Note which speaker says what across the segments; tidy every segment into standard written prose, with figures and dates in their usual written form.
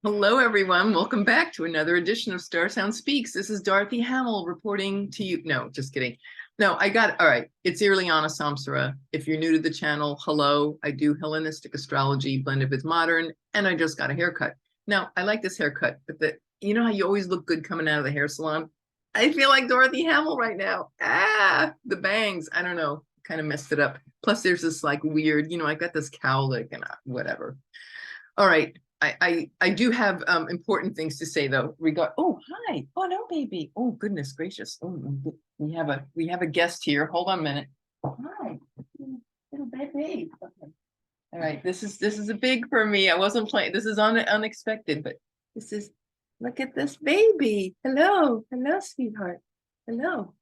Speaker 1: Hello, everyone. Welcome back to another edition of StarSound Speaks. This is Dorothy Hamill reporting to you. No, just kidding. No, all right. It's Irlianna Samsara. If you're new to the channel, hello. I do Hellenistic astrology blended with modern, and I just got a haircut. Now, I like this haircut, but you know how you always look good coming out of the hair salon? I feel like Dorothy Hamill right now. The bangs. I don't know. Kind of messed it up. Plus, there's this like weird, I got this cowlick and whatever. All right. I do have important things to say though. Oh, hi. Oh no, baby. Oh, goodness gracious. Oh, we have a guest here. Hold on a minute. Hi, little baby. Okay. All right. This is a big for me. I wasn't playing. This is unexpected, but look at this baby. Hello. Hello, sweetheart. Hello.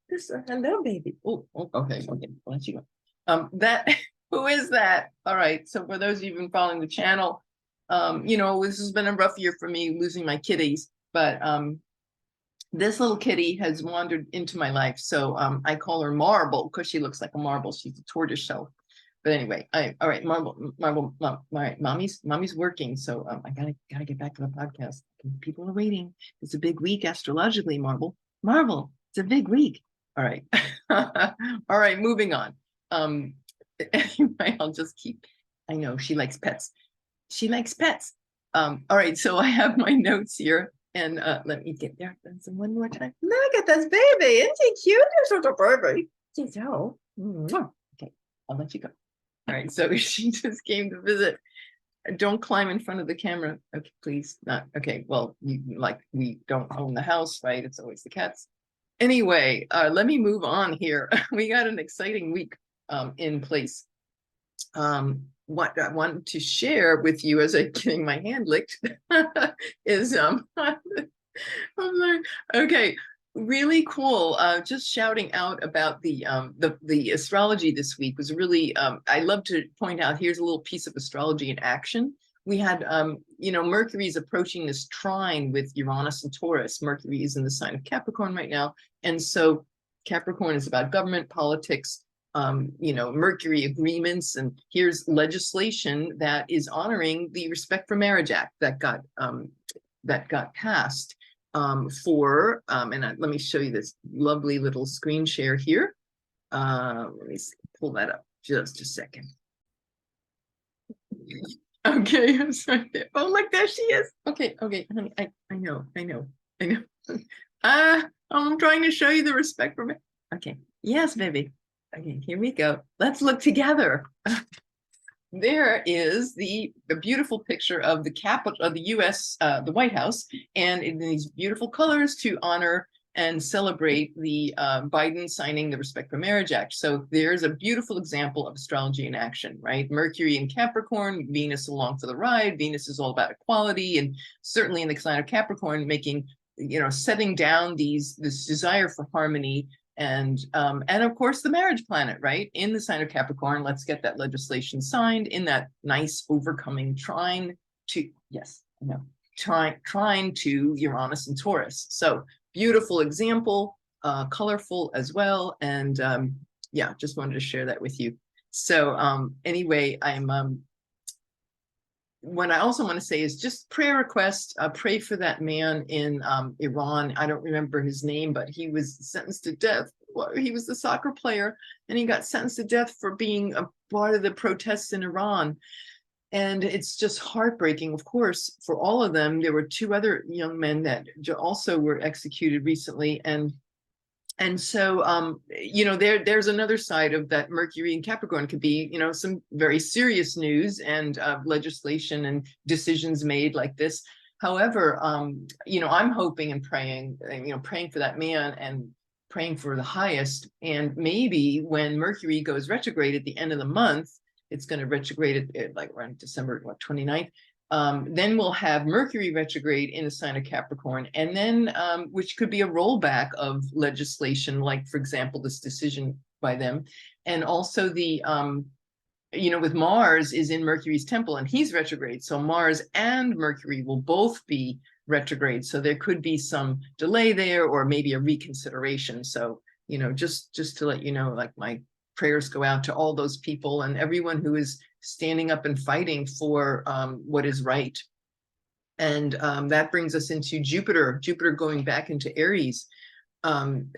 Speaker 1: Hello, baby. Okay. I'll let you go. That who is that? All right. So for those of you who've been following the channel, this has been a rough year for me losing my kitties, but this little kitty has wandered into my life. So I call her Marble because she looks like a marble. She's a tortoise shell. But anyway, all right, all right, mommy's working. So I gotta get back to the podcast. People are waiting. It's a big week astrologically, Marble, it's a big week. All right. All right, moving on. Anyway, I know she likes pets. She likes pets. All right, so I have my notes here, and let me get there one more time. Look at this baby. Isn't she cute? You're such a baby. She's so. Okay, I'll let you go. All right, so she just came to visit. Don't climb in front of the camera. Okay, please. Not okay. Well, we don't own the house, right? It's always the cats. Anyway, let me move on here. We got an exciting week in place. What I want to share with you as I'm getting my hand licked is I'm like, okay, really cool. Just shouting out about the astrology this week was really I love to point out, here's a little piece of astrology in action. We had Mercury's approaching this trine with Uranus and Taurus. Mercury is in the sign of Capricorn right now, and so Capricorn is about government, politics, Mercury agreements, and here's legislation that is honoring the Respect for Marriage Act that got passed let me show you this lovely little screen share here. Let me pull that up just a second. Okay, I'm sorry. Oh, look, there she is. Okay, honey, I know. I'm trying to show you the Respect for Marriage. Okay, yes, baby. Okay, here we go. Let's look together. There is the beautiful picture of the Capitol of the U.S., the White House, and in these beautiful colors to honor and celebrate the Biden signing the Respect for Marriage Act. So there's a beautiful example of astrology in action, right? Mercury in Capricorn, Venus along for the ride. Venus is all about equality, and certainly in the sign of Capricorn, making, setting down this desire for harmony. And of course, the marriage planet, right? In the sign of Capricorn, let's get that legislation signed in that nice overcoming trine to, yes, I know, trine to Uranus and Taurus. So beautiful example, colorful as well. And yeah, just wanted to share that with you. So anyway, what I also want to say is just prayer request. Pray for that man in Iran. I don't remember his name, but he was sentenced to death. Well, he was the soccer player, and he got sentenced to death for being a part of the protests in Iran. And it's just heartbreaking, of course, for all of them. There were two other young men that also were executed recently. And so, there's another side of that. Mercury in Capricorn could be, some very serious news and legislation and decisions made like this. However, I'm hoping and praying, praying for that man and praying for the highest. And maybe when Mercury goes retrograde at the end of the month, it's going to retrograde at like around December 29th. Then we'll have Mercury retrograde in the sign of Capricorn, and then which could be a rollback of legislation, like, for example, this decision by them. And also the with Mars is in Mercury's temple, and he's retrograde, so Mars and Mercury will both be retrograde, so there could be some delay there, or maybe a reconsideration. So just to let you know, like, my prayers go out to all those people and everyone who is standing up and fighting for what is right. And that brings us into Jupiter going back into Aries.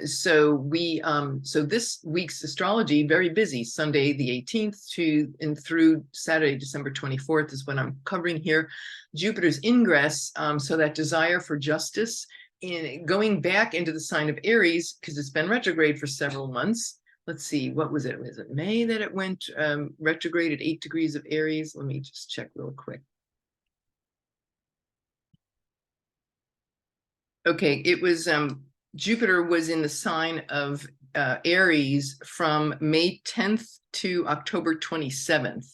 Speaker 1: So this week's astrology, very busy. Sunday the 18th and through Saturday, December 24th is when I'm covering here. Jupiter's ingress, so that desire for justice in going back into the sign of Aries, because it's been retrograde for several months. Let's see, what was it? Was it May that it went retrograde at 8 degrees of Aries? Let me just check real quick. Okay, it was Jupiter was in the sign of Aries from May 10th to October 27th.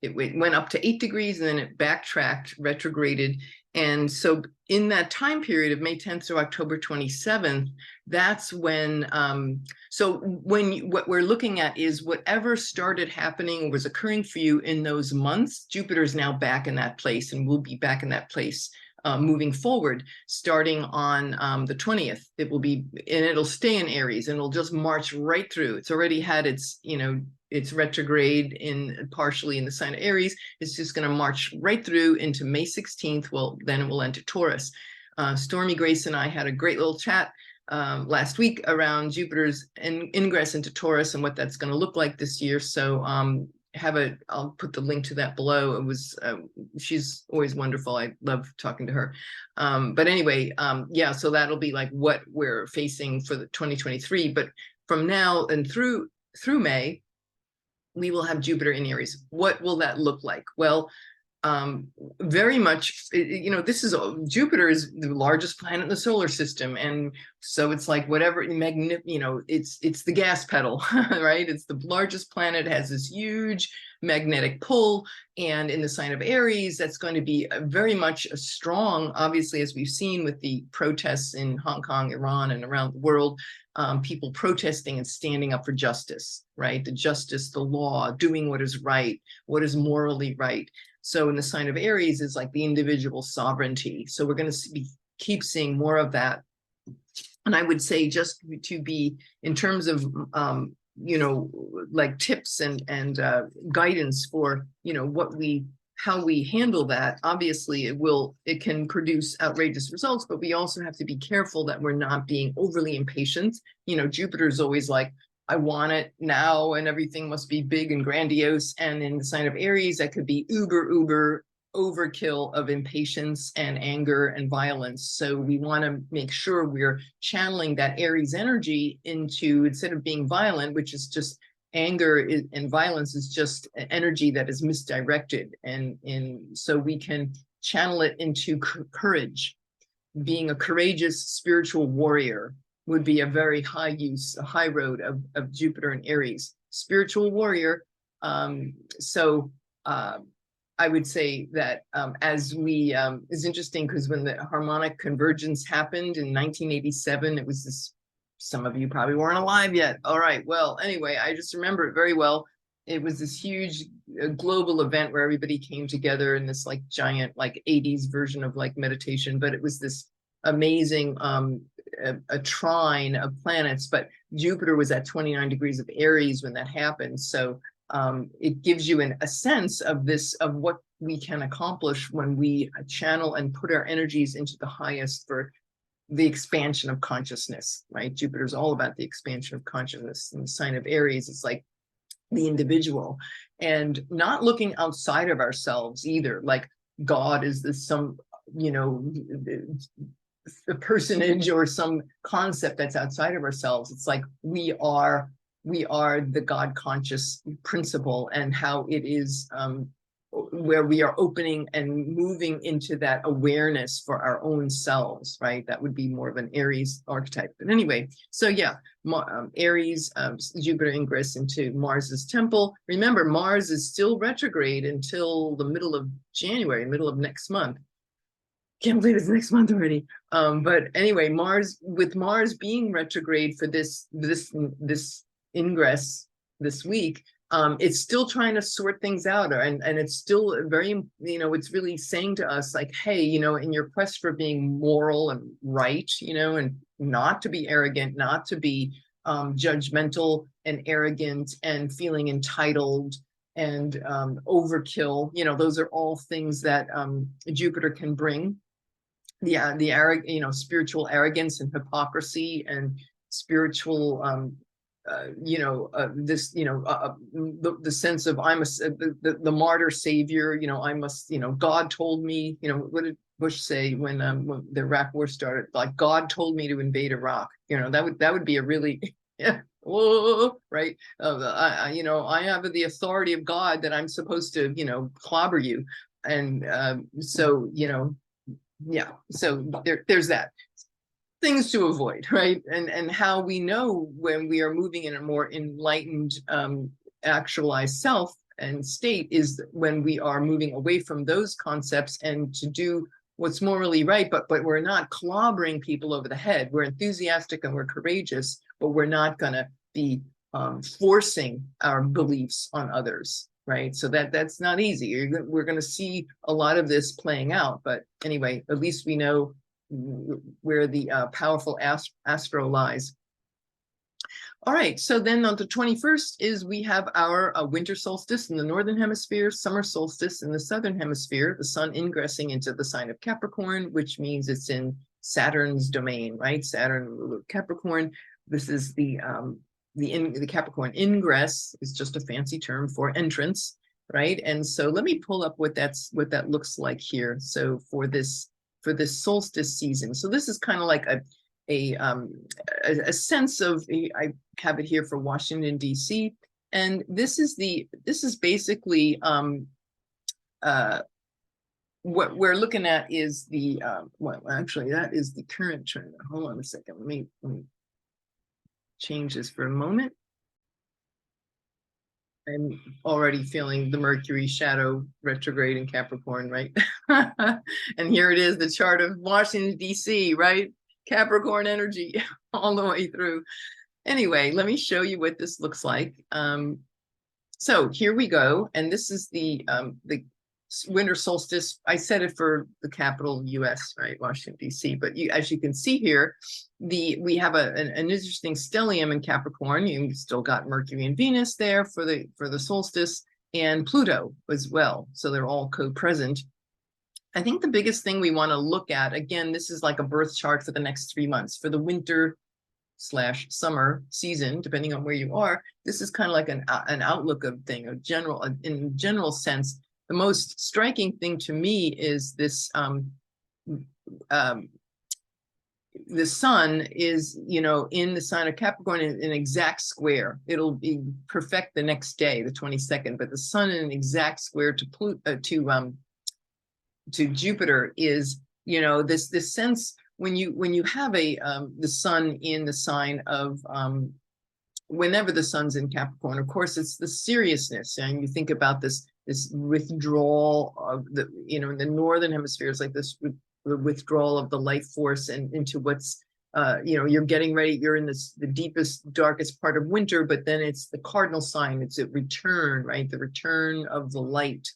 Speaker 1: It went up to 8 degrees and then it backtracked, retrograded. And so in that time period of May 10th to October 27th, that's when, what we're looking at is whatever started happening or was occurring for you in those months, Jupiter's now back in that place and will be back in that place moving forward, starting on the 20th. It will be, and it'll stay in Aries and it'll just march right through. It's already had its, it's retrograde in partially in the sign of Aries. It's just going to march right through into May 16th. Well, then it will enter Taurus. Stormie Grace and I had a great little chat last week around Jupiter's ingress into Taurus and what that's going to look like this year. So I'll put the link to that below. It was, she's always wonderful. I love talking to her. But anyway, yeah, so that'll be like what we're facing for the 2023. But from now and through May, we will have Jupiter in Aries. What will that look like? Well, very much, this is Jupiter is the largest planet in the solar system, and so it's like whatever it's the gas pedal, right? It's the largest planet, has this huge magnetic pull, and in the sign of Aries, that's going to be very much a strong, obviously, as we've seen with the protests in Hong Kong, Iran, and around the world. People protesting and standing up for justice, right? The justice, the law, doing what is right, what is morally right. So in the sign of Aries is like the individual sovereignty. So we're going to keep seeing more of that. And I would say, just to be in terms of, like tips and guidance for, how we handle that. Obviously it can produce outrageous results, but we also have to be careful that we're not being overly impatient. Jupiter is always like, I want it now and everything must be big and grandiose. And in the sign of Aries, that could be uber overkill of impatience and anger and violence. So we want to make sure we're channeling that Aries energy into, instead of being violent, which is just anger and violence is just energy that is misdirected. And so we can channel it into courage. Being a courageous spiritual warrior would be a very high road of Jupiter and Aries. Spiritual warrior. I would say that as we, is interesting because when the harmonic convergence happened in 1987, it was this, some of you probably weren't alive yet. All right, well, anyway, I just remember it very well. It was this huge global event where everybody came together in this like giant, like 80s version of like meditation, but it was this amazing a trine of planets, but Jupiter was at 29 degrees of Aries when that happened. So it gives you a sense of this, of what we can accomplish when we channel and put our energies into the highest for the expansion of consciousness, right? Jupiter's all about the expansion of consciousness. And the sign of Aries is like the individual, and not looking outside of ourselves either. Like God is this some, a personage or some concept that's outside of ourselves. It's like we are the God conscious principle, and how it is where we are opening and moving into that awareness for our own selves, right? That would be more of an Aries archetype. But anyway, so yeah, Aries, Jupiter ingress into Mars's temple. Remember, Mars is still retrograde until the middle of January, middle of next month. Can't believe it's next month already. But anyway, with Mars being retrograde for this ingress this week, it's still trying to sort things out, and it's still very, it's really saying to us like, hey, in your quest for being moral and right, and not to be arrogant, not to be judgmental and arrogant and feeling entitled overkill. You know, those are all things that Jupiter can bring. The spiritual arrogance and hypocrisy and spiritual the sense of the martyr savior, I must, God told me, what did Bush say when the Iraq war started? Like, God told me to invade Iraq. That would be a really whoa, right? I have the authority of God that I'm supposed to, clobber you. And so there's that. Things to avoid, right? And how we know when we are moving in a more enlightened, actualized self and state is when we are moving away from those concepts and to do what's morally right, but we're not clobbering people over the head. We're enthusiastic and we're courageous, but we're not going to be forcing our beliefs on others, right? So that's not easy. We're going to see a lot of this playing out, but anyway, at least we know where the powerful Astro lies. All right, so then on the 21st we have our winter solstice in the northern hemisphere, summer solstice in the southern hemisphere, the sun ingressing into the sign of Capricorn, which means it's in Saturn's domain, right? Saturn, Capricorn. This is the Capricorn ingress is just a fancy term for entrance, right? And so let me pull up what that looks like here. So for this solstice season. So this is kind of like a sense of, I have it here for Washington, D.C. And this is basically what we're looking at is the, well, actually that is the current trend. Hold on a second. Let me change this for a moment. I'm already feeling the Mercury shadow retrograde in Capricorn, right? And here it is, the chart of Washington, D.C., right? Capricorn energy all the way through. Anyway, let me show you what this looks like. So here we go. And this is the winter solstice. I said it for the capital US, right? Washington, D.C. But as you can see here, we have an interesting stellium in Capricorn. You still got Mercury and Venus there for the solstice, and Pluto as well. So they're all co-present. I think the biggest thing we want to look at, again, this is like a birth chart for the next 3 months. For the winter/summer season, depending on where you are, this is kind of like an outlook of thing, in general sense. The most striking thing to me is this, the sun is, in the sign of Capricorn in an exact square. It'll be perfect the next day, the 22nd, but the sun in an exact square to Jupiter is, this sense when you have the sun in the sign of, whenever the sun's in Capricorn, of course, it's the seriousness. And you think about this withdrawal of the northern hemisphere is like this withdrawal of the life force and into what's you're getting ready, you're in the deepest, darkest part of winter, but then it's the cardinal sign, it's a return, right? The return of the light.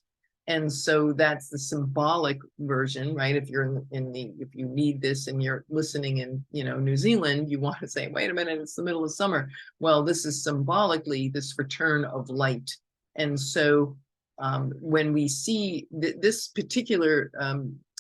Speaker 1: And so that's the symbolic version, right? If you're if you need this and you're listening in, New Zealand, you want to say, wait a minute, it's the middle of summer. Well, this is symbolically this return of light. And so when we see this particular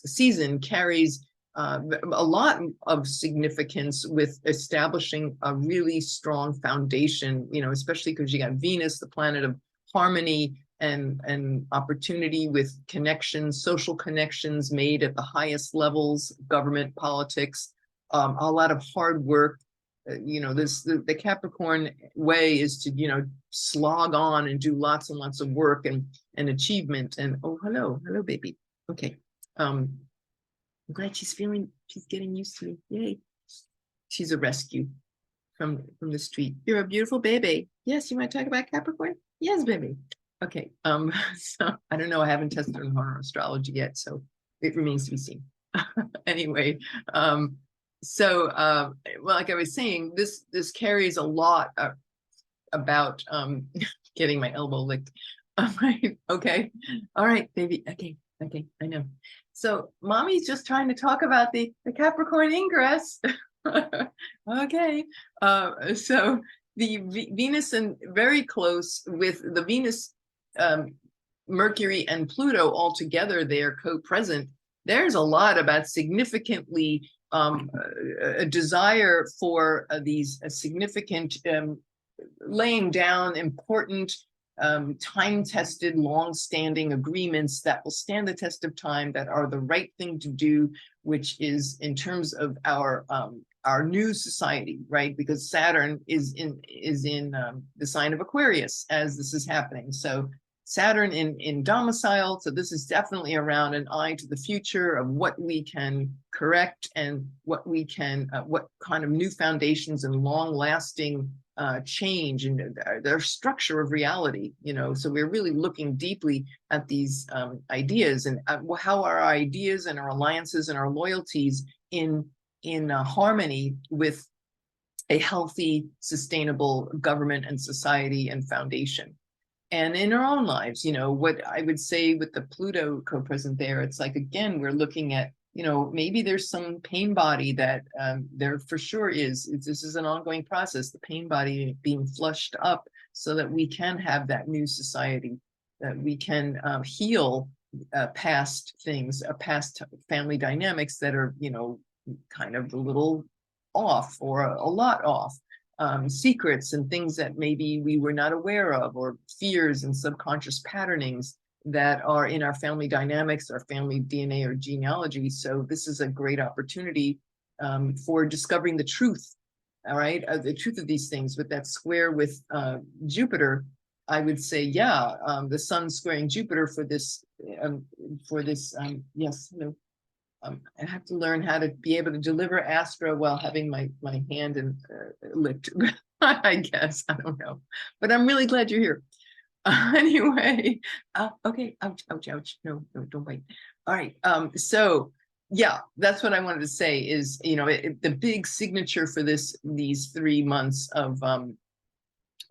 Speaker 1: season carries a lot of significance with establishing a really strong foundation, especially because you got Venus, the planet of harmony and opportunity with connections, social connections made at the highest levels, government, politics, a lot of hard work. The Capricorn way is to, slog on and do lots and lots of work and achievement. And oh, hello, baby. Okay. I'm glad she's getting used to me. Yay. She's a rescue from the street. You're a beautiful baby. Yes, you want to talk about Capricorn? Yes, baby. Okay. So I don't know. I haven't tested on her astrology yet, so it remains to be seen. Anyway, well, like I was saying, this carries a lot about getting my elbow licked. Right. Okay. All right, baby. Okay. I know. So mommy's just trying to talk about the Capricorn ingress. Okay. So the Venus and very close with the Venus Mercury and Pluto all together, they are co-present. There's a lot about significantly a desire for these significant laying down important time-tested, long-standing agreements that will stand the test of time, that are the right thing to do, which is in terms of our new society, right? Because Saturn is in the sign of Aquarius as this is happening. So Saturn in domicile. So this is definitely around an eye to the future of what we can correct and what we can, what kind of new foundations and long-lasting change in their structure of reality, you know. So we're really looking deeply at these ideas and how our ideas and our alliances and our loyalties in harmony with a healthy, sustainable government and society and foundation. And in our own lives, you know, what I would say with the Pluto co-present there, it's like, again, we're looking at, you know, maybe there's some pain body that there for sure is. This is an ongoing process, the pain body being flushed up so that we can have that new society, that we can heal past things, past family dynamics that are, you know, kind of a little off or a lot off. Secrets and things that maybe we were not aware of, or fears and subconscious patternings that are in our family dynamics, our family DNA or genealogy. So this is a great opportunity for discovering the truth, all right, the truth of these things. With that square with Jupiter, I would say, yeah, the sun squaring Jupiter for this, yes, no. I have to learn how to be able to deliver Astro while having my hand and licked, I guess. I don't know. But I'm really glad you're here. Anyway, okay. Ouch, ouch, ouch. No, don't bite. All right. So yeah, that's what I wanted to say is, you know, the big signature for these 3 months of from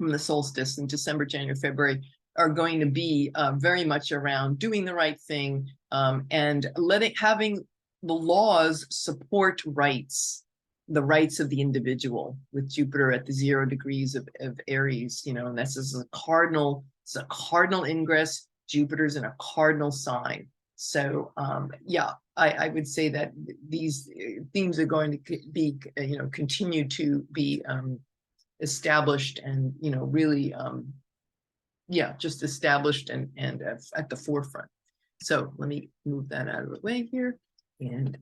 Speaker 1: the solstice in December, January, February are going to be very much around doing the right thing and having the laws support rights, the rights of the individual, with Jupiter at the 0 degrees of Aries, you know, and this is a cardinal, it's a cardinal ingress. Jupiter's in a cardinal sign. So yeah, I would say that these themes are going to be, you know, continue to be established and, you know, really, yeah, just established and at the forefront. So let me move that out of the way here. And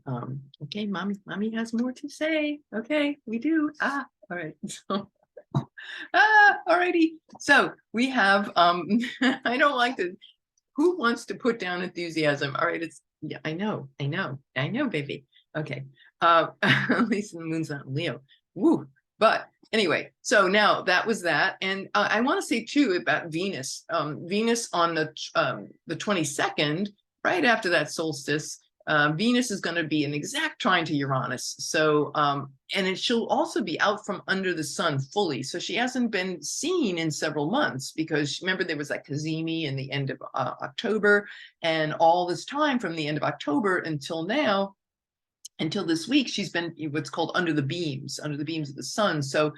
Speaker 1: okay, mommy has more to say. Okay, we do. All right. So alrighty. So we have I don't like to, who wants to put down enthusiasm? All right, it's, yeah, I know, baby. Okay. At least the moon's not in Leo. Woo. But anyway, so now that was that. And I want to say too about Venus. Venus on the 22nd, right after that solstice, Venus is going to be an exact trine to Uranus. So, and she'll also be out from under the sun fully. So she hasn't been seen in several months because remember there was that Cazimi in the end of October, and all this time from the end of October until now, until this week, she's been what's called under the beams of the sun. So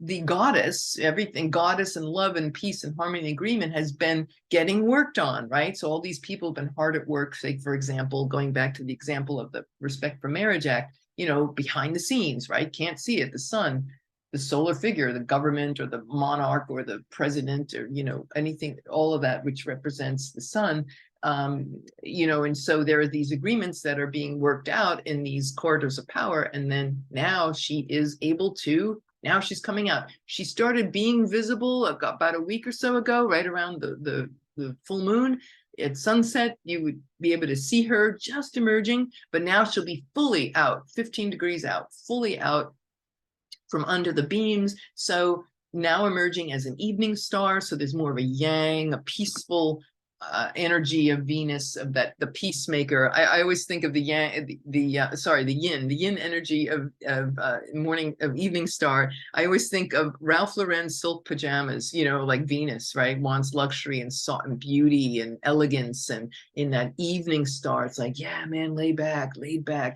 Speaker 1: the goddess, everything, goddess and love and peace and harmony and agreement has been getting worked on, right? So all these people have been hard at work, say, for example, going back to the example of the Respect for Marriage Act, you know, behind the scenes, right? Can't see it, the sun, the solar figure, the government or the monarch or the president or, you know, anything, all of that which represents the sun. You know, and so there are these agreements that are being worked out in these corridors of power. And then now she is able to, now she's coming out. She started being visible about a week or so ago, right around the full moon. At sunset, you would be able to see her just emerging, but now she'll be fully out, 15 degrees out, fully out from under the beams. So now emerging as an evening star. So there's more of a yang, a peaceful energy of Venus, of that, the peacemaker. I always think of the yang, the yin energy of evening star. I always think of Ralph Lauren silk pajamas, you know, like Venus, right? Wants luxury and beauty and elegance, and in that evening star, it's like, yeah, man, laid back,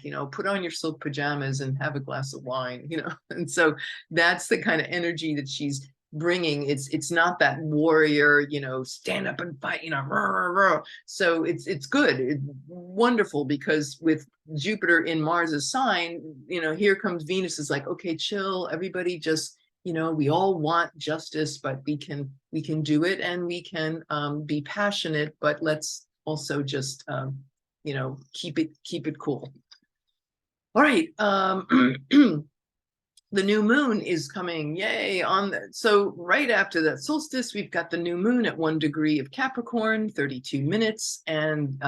Speaker 1: you know, put on your silk pajamas and have a glass of wine, you know. And so that's the kind of energy that she's bringing. It's not that warrior, you know, stand up and fight, you know, rah, rah, rah. So it's good, it's wonderful, because with Jupiter in Mars's sign, you know, here comes Venus is like, okay, chill, everybody, just, you know, we all want justice, but we can do it, and we can be passionate, but let's also just you know, keep it cool. All right. The new moon is coming, yay, on the, so right after that solstice, we've got the new moon at 1 degree of Capricorn, 32 minutes. And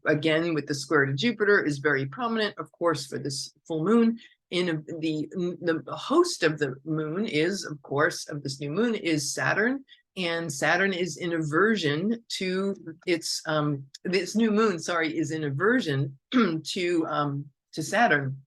Speaker 1: again, with the square to Jupiter is very prominent, of course, for this full moon. In the host of the moon is, of course, of this new moon is Saturn. And Saturn is in aversion to its, this new moon, sorry, is in aversion to Saturn,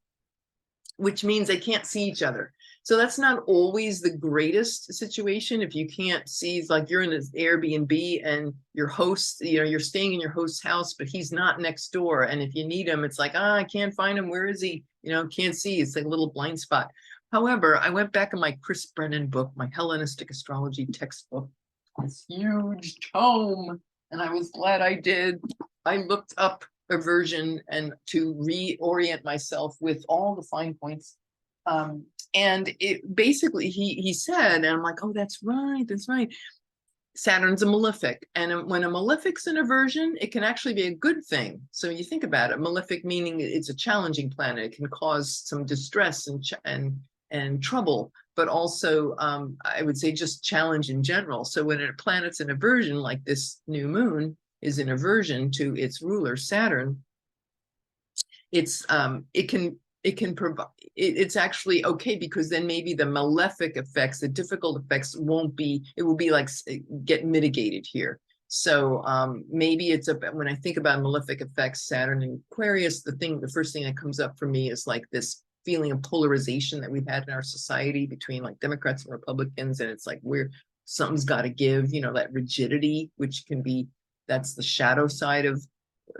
Speaker 1: which means they can't see each other. So that's not always the greatest situation. If you can't see, like you're in an Airbnb and your host, you know, you're staying in your host's house, but he's not next door. And if you need him, it's like, I can't find him. Where is he? You know, can't see. It's like a little blind spot. However, I went back in my Chris Brennan book, my Hellenistic astrology textbook, this huge tome, and I was glad I did. I looked up aversion and to reorient myself with all the fine points, and it basically he said, and I'm like, oh, that's right, Saturn's a malefic, and when a malefic's in aversion, it can actually be a good thing. So you think about it, malefic meaning it's a challenging planet, it can cause some distress and trouble, but also I would say just challenge in general. So when a planet's in aversion, like this new moon is in aversion to its ruler Saturn, it's it's actually okay, because then maybe the malefic effects, the difficult effects won't be, it will be like get mitigated here. So maybe it's when I think about malefic effects, Saturn and Aquarius, the first thing that comes up for me is like this feeling of polarization that we've had in our society between like Democrats and Republicans, and it's like something's got to give, you know, that rigidity, which can be, that's the shadow side of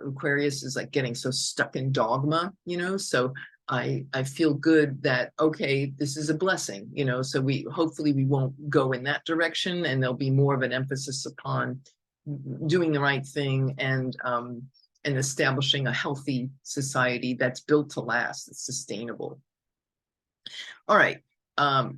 Speaker 1: Aquarius, is like getting so stuck in dogma, you know. So I feel good that, okay, this is a blessing, you know, so hopefully we won't go in that direction, and there'll be more of an emphasis upon doing the right thing and establishing a healthy society that's built to last, it's sustainable. All right. Also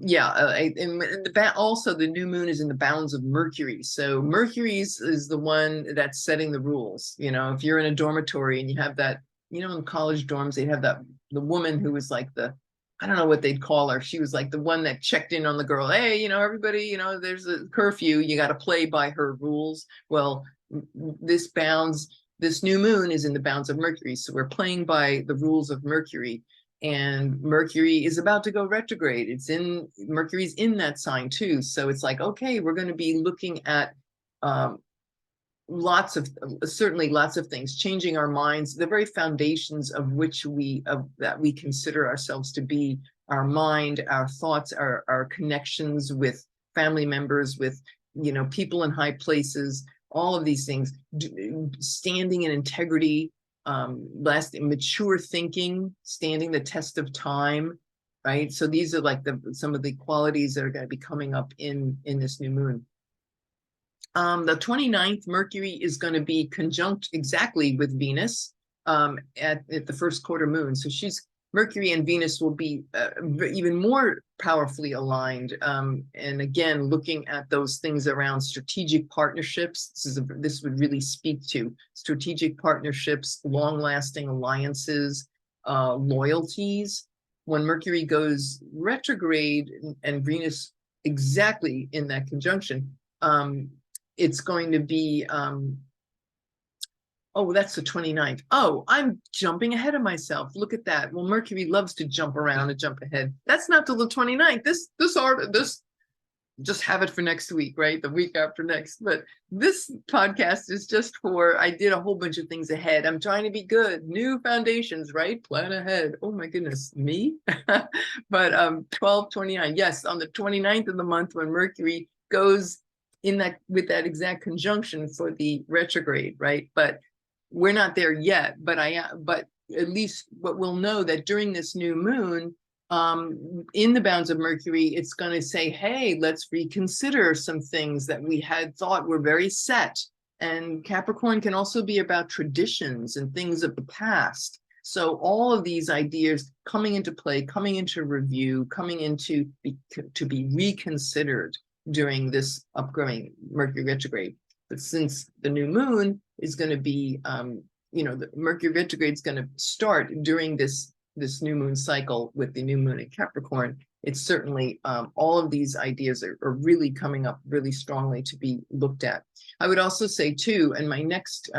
Speaker 1: the new moon is in the bounds of Mercury. So Mercury is the one that's setting the rules. You know, if you're in a dormitory and you have that, you know, in college dorms, they have the woman who was like I don't know what they'd call her. She was like the one that checked in on the girl. Hey, you know, everybody, you know, there's a curfew. You got to play by her rules. Well, this new moon is in the bounds of Mercury. So we're playing by the rules of Mercury. And Mercury is about to go retrograde. Mercury's in that sign too. So it's like, okay, we're going to be looking at certainly lots of things, changing our minds, the very foundations of which that we consider ourselves to be, our mind, our thoughts, our connections with family members, with, you know, people in high places, all of these things, standing in integrity, mature thinking, standing the test of time, right? So these are like some of the qualities that are going to be coming up in this new moon. The 29th, Mercury is going to be conjunct exactly with Venus at the first quarter moon. So Mercury and Venus will be even more powerfully aligned. And again, looking at those things around strategic partnerships, this would really speak to strategic partnerships, long-lasting alliances, loyalties. When Mercury goes retrograde and Venus exactly in that conjunction, it's going to be, oh, that's the 29th. Oh, I'm jumping ahead of myself. Look at that. Well, Mercury loves to jump around and jump ahead. That's not till the 29th. This just have it for next week, right? The week after next. But this podcast is just I did a whole bunch of things ahead. I'm trying to be good. New foundations, right? Plan ahead. Oh my goodness, me? But 12/29. Yes, on the 29th of the month when Mercury goes with that exact conjunction for the retrograde, right? But we're not there yet, but at least what we'll know that during this new moon, in the bounds of Mercury, it's going to say, hey, let's reconsider some things that we had thought were very set. And Capricorn can also be about traditions and things of the past. So all of these ideas coming into play, coming into review, coming into to be reconsidered during this upcoming Mercury retrograde. But since the new moon is going to be, the Mercury retrograde is going to start during this new moon cycle with the new moon in Capricorn, it's certainly all of these ideas are really coming up really strongly to be looked at. I would also say too, in my next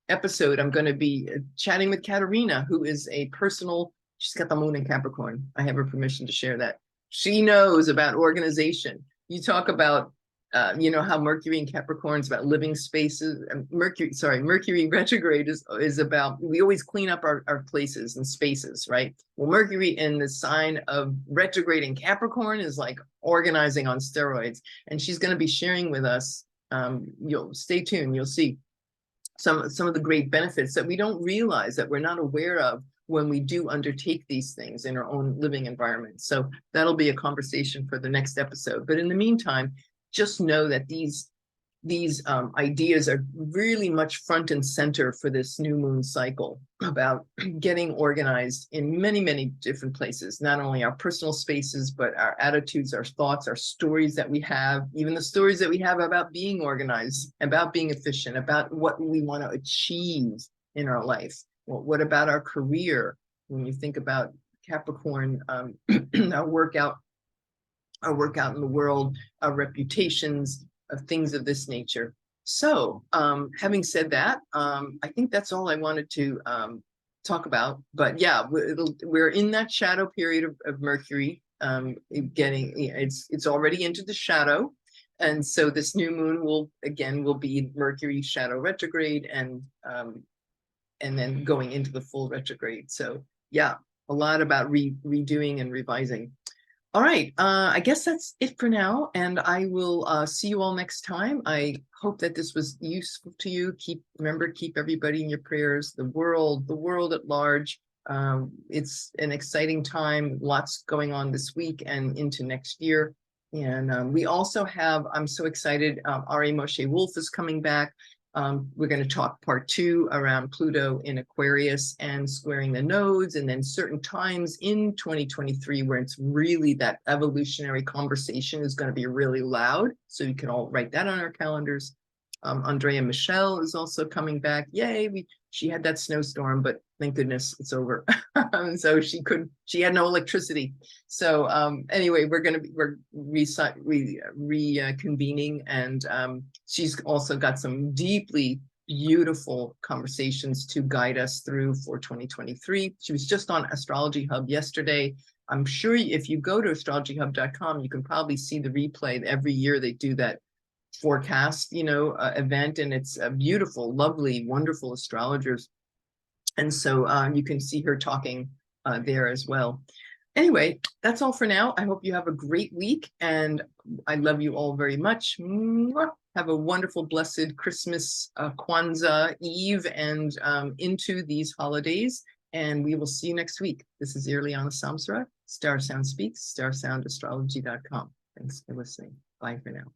Speaker 1: episode, I'm going to be chatting with Katerina, who is a personal, she's got the moon in Capricorn. I have her permission to share that. She knows about organization. You talk about how Mercury in Capricorn is about living spaces. Mercury retrograde is about, we always clean up our places and spaces, right? Well, Mercury in the sign of retrograde in Capricorn is like organizing on steroids. And she's going to be sharing with us, you'll stay tuned, you'll see some of the great benefits that we don't realize, that we're not aware of when we do undertake these things in our own living environment. So that'll be a conversation for the next episode. But in the meantime, just know that these ideas are really much front and center for this new moon cycle about getting organized in many, many different places, not only our personal spaces, but our attitudes, our thoughts, our stories that we have, even the stories that we have about being organized, about being efficient, about what we want to achieve in our life. Well, what about our career? When you think about Capricorn, our workout in the world, our reputations, of things of this nature. So having said that, I think that's all I wanted to talk about. But yeah, we're in that shadow period of Mercury, it's already into the shadow. And so this new moon will be Mercury shadow retrograde, and then going into the full retrograde. So yeah, a lot about redoing and revising. All right, I guess that's it for now, and I will see you all next time. I hope that this was useful to you. Remember, keep everybody in your prayers, the world at large. It's an exciting time, lots going on this week and into next year. And we also have, I'm so excited, Ari Moshe Wolf is coming back. We're going to talk part 2 around Pluto in Aquarius and squaring the nodes, and then certain times in 2023 where it's really that evolutionary conversation is going to be really loud. So you can all write that on our calendars. Andrea Michelle is also coming back. Yay! She had that snowstorm, but thank goodness it's over. So she had no electricity. So anyway, we're reconvening, and she's also got some deeply beautiful conversations to guide us through for 2023. She was just on Astrology Hub yesterday. I'm sure if you go to astrologyhub.com, you can probably see the replay. Every year they do that forecast, event, and it's a beautiful, lovely, wonderful astrologers. And so you can see her talking there as well. Anyway, that's all for now. I hope you have a great week, and I love you all very much. Have a wonderful, blessed Christmas, Kwanzaa Eve, and into these holidays. And we will see you next week. This is Irlianna Samsara, StarSound Speaks, StarSoundastrology.com. Thanks for listening. Bye for now.